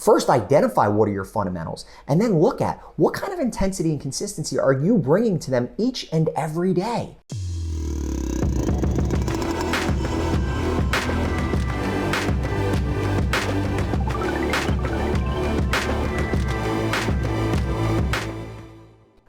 First, identify what are your fundamentals, and then look at what kind of intensity and consistency are you bringing to them each and every day.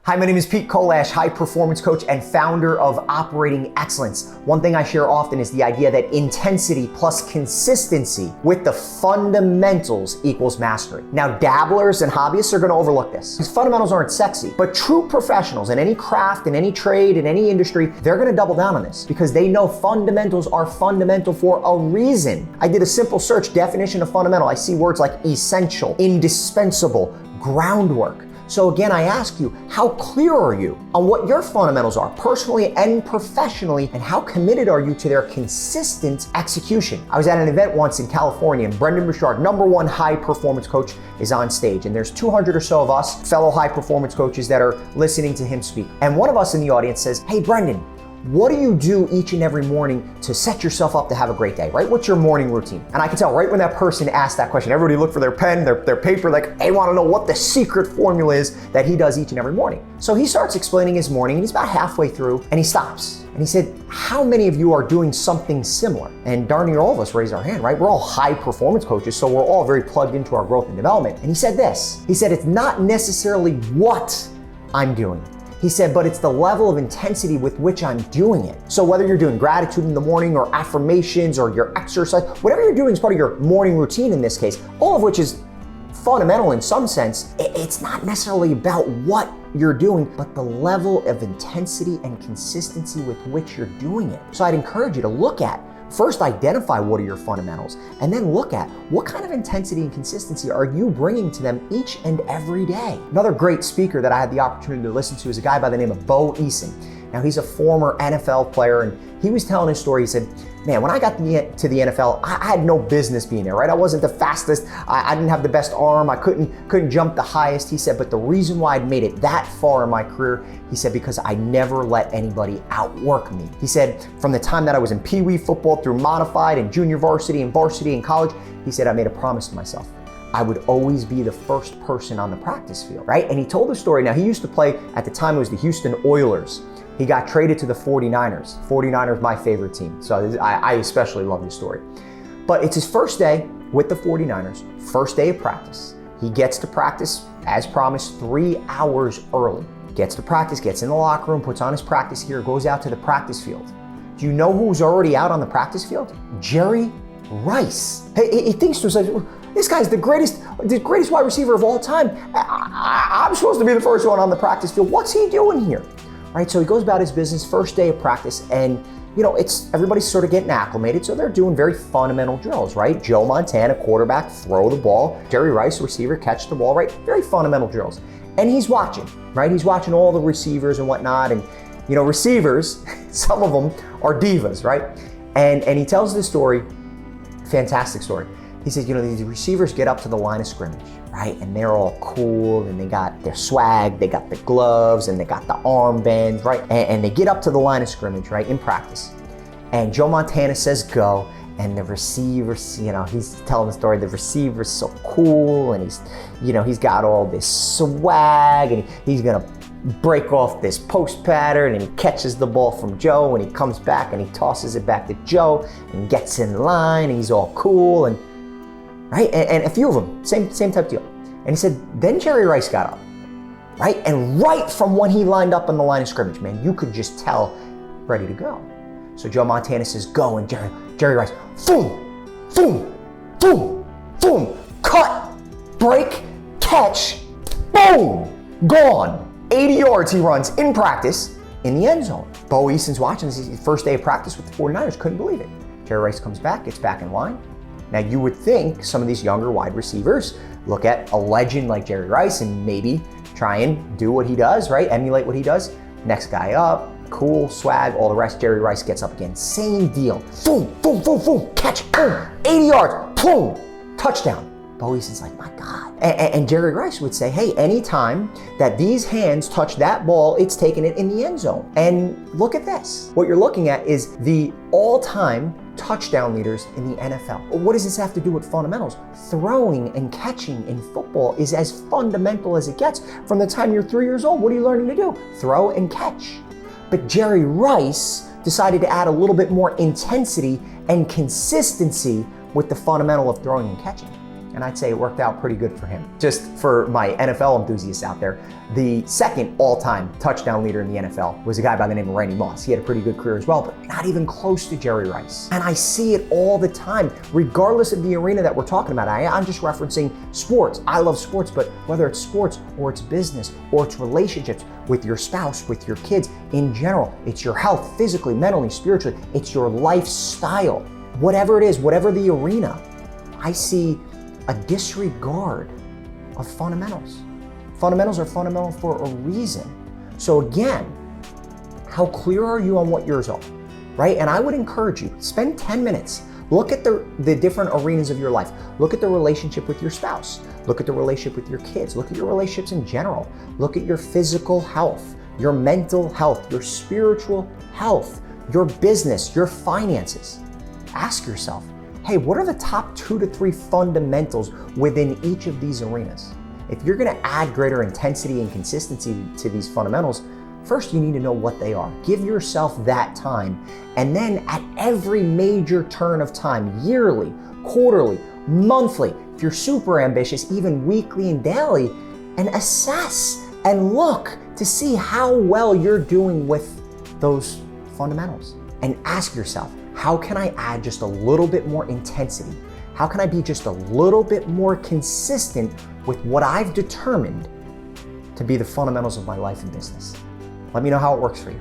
Hi, my name is Pete Kolash, high performance coach and founder of Operating Excellence. One thing I share often is the idea that intensity plus consistency with the fundamentals equals mastery. Now, dabblers and hobbyists are going to overlook this. These fundamentals aren't sexy, but true professionals in any craft, in any trade, in any industry, they're going to double down on this because they know fundamentals are fundamental for a reason. I did a simple search definition of fundamental. I see words like essential, indispensable, groundwork. So again, I ask you, how clear are you on what your fundamentals are, personally and professionally, and how committed are you to their consistent execution? I was at an event once in California, and Brendon Burchard, #1 high performance coach, is on stage. And there's 200 or so of us, fellow high performance coaches, that are listening to him speak. And one of us in the audience says, "Hey, Brendon, what do you do each and every morning to set yourself up to have a great day, right? What's your morning routine?" And I can tell right when that person asked that question, everybody looked for their pen, their paper, like they want to know what the secret formula is that he does each and every morning. So he starts explaining his morning, and he's about halfway through, and he stops. And he said, "How many of you are doing something similar?" And darn near all of us raised our hand, right? We're all high performance coaches, so we're all very plugged into our growth and development. And he said this, he said, "It's not necessarily what I'm doing." He said, "But it's the level of intensity with which I'm doing it." So whether you're doing gratitude in the morning or affirmations or your exercise, whatever you're doing is part of your morning routine in this case, all of which is fundamental in some sense, it's not necessarily about what you're doing, but the level of intensity and consistency with which you're doing it. So I'd encourage you to look at, first identify what are your fundamentals, and then look at what kind of intensity and consistency are you bringing to them each and every day. Another great speaker that I had the opportunity to listen to is a guy by the name of Eason. Now, he's a former NFL player, and he was telling his story. He said, "Man, when I got to the NFL, I had no business being there, right? I wasn't the fastest. I didn't have the best arm. I couldn't jump the highest." He said, "But the reason why I'd made it that far in my career," he said, "because I never let anybody outwork me." He said, "From the time that I was in Pee Wee football through modified and junior varsity and varsity in college," he said, "I made a promise to myself. I would always be the first person on the practice field," right? And he told the story. Now, he used to play, at the time it was the Houston Oilers. He got traded to the 49ers. 49ers, my favorite team. So I especially love this story. But it's his first day with the 49ers, first day of practice. He gets to practice, as promised, 3 hours early. Gets to practice, gets in the locker room, puts on his practice gear, goes out to the practice field. Do you know who's already out on the practice field? Jerry Rice. Hey, he thinks to himself, "This guy's the greatest wide receiver of all time. I'm supposed to be the first one on the practice field. What's he doing here?" Right, so he goes about his business, first day of practice, and everybody's sort of getting acclimated, so they're doing very fundamental drills, right? Joe Montana, quarterback, throw the ball. Jerry Rice, receiver, catch the ball, right? Very fundamental drills. And he's watching, right? He's watching all the receivers and whatnot, and receivers, some of them are divas, right? And he tells this story, fantastic story. He says, these receivers get up to the line of scrimmage, right? And they're all cool, and they got their swag, they got the gloves, and they got the armbands, right? And they get up to the line of scrimmage, right, in practice. And Joe Montana says go, and the receivers, he's telling the story, the receiver's so cool, and he's got all this swag, and he's gonna break off this post pattern, and he catches the ball from Joe, and he comes back, and he tosses it back to Joe, and gets in line, and he's all cool, and right? And a few of them, same type deal. And he said, then Jerry Rice got up, right? And right from when he lined up on the line of scrimmage, man, you could just tell, ready to go. So Joe Montana says, go, and Jerry Rice, boom, boom, boom, boom, cut, break, catch, boom, gone. 80 yards he runs in practice in the end zone. Eason's watching, this is his first day of practice with the 49ers, couldn't believe it. Jerry Rice comes back, gets back in line. Now, you would think some of these younger wide receivers look at a legend like Jerry Rice and maybe try and do what he does, right? Emulate what he does. Next guy up, cool, swag, all the rest. Jerry Rice gets up again. Same deal. Boom, boom, boom, boom, catch, boom, 80 yards, boom, touchdown. Eason's like, my God. And Jerry Rice would say, hey, anytime that these hands touch that ball, it's taking it in the end zone. And look at this. What you're looking at is the all-time touchdown leaders in the NFL. What does this have to do with fundamentals? Throwing and catching in football is as fundamental as it gets. From the time you're 3 years old, what are you learning to do? Throw and catch. But Jerry Rice decided to add a little bit more intensity and consistency with the fundamental of throwing and catching. And I'd say it worked out pretty good for him. Just for my NFL enthusiasts out there, the second all-time touchdown leader in the NFL was a guy by the name of Randy Moss. He had a pretty good career as well, but not even close to Jerry Rice. And I see it all the time, regardless of the arena that we're talking about. I'm just referencing sports. I love sports, but whether it's sports or it's business or it's relationships with your spouse, with your kids, in general, it's your health, physically, mentally, spiritually, it's your lifestyle. Whatever it is, whatever the arena, I see a disregard of fundamentals. Fundamentals are fundamental for a reason. So again, how clear are you on what yours are, right? And I would encourage you, spend 10 minutes, look at the different arenas of your life. Look at the relationship with your spouse. Look at the relationship with your kids. Look at your relationships in general. Look at your physical health, your mental health, your spiritual health, your business, your finances. Ask yourself, hey, what are the top 2 to 3 fundamentals within each of these arenas? If you're gonna add greater intensity and consistency to these fundamentals, first you need to know what they are. Give yourself that time. And then at every major turn of time, yearly, quarterly, monthly, if you're super ambitious, even weekly and daily, and assess and look to see how well you're doing with those fundamentals. And ask yourself, how can I add just a little bit more intensity? How can I be just a little bit more consistent with what I've determined to be the fundamentals of my life and business? Let me know how it works for you.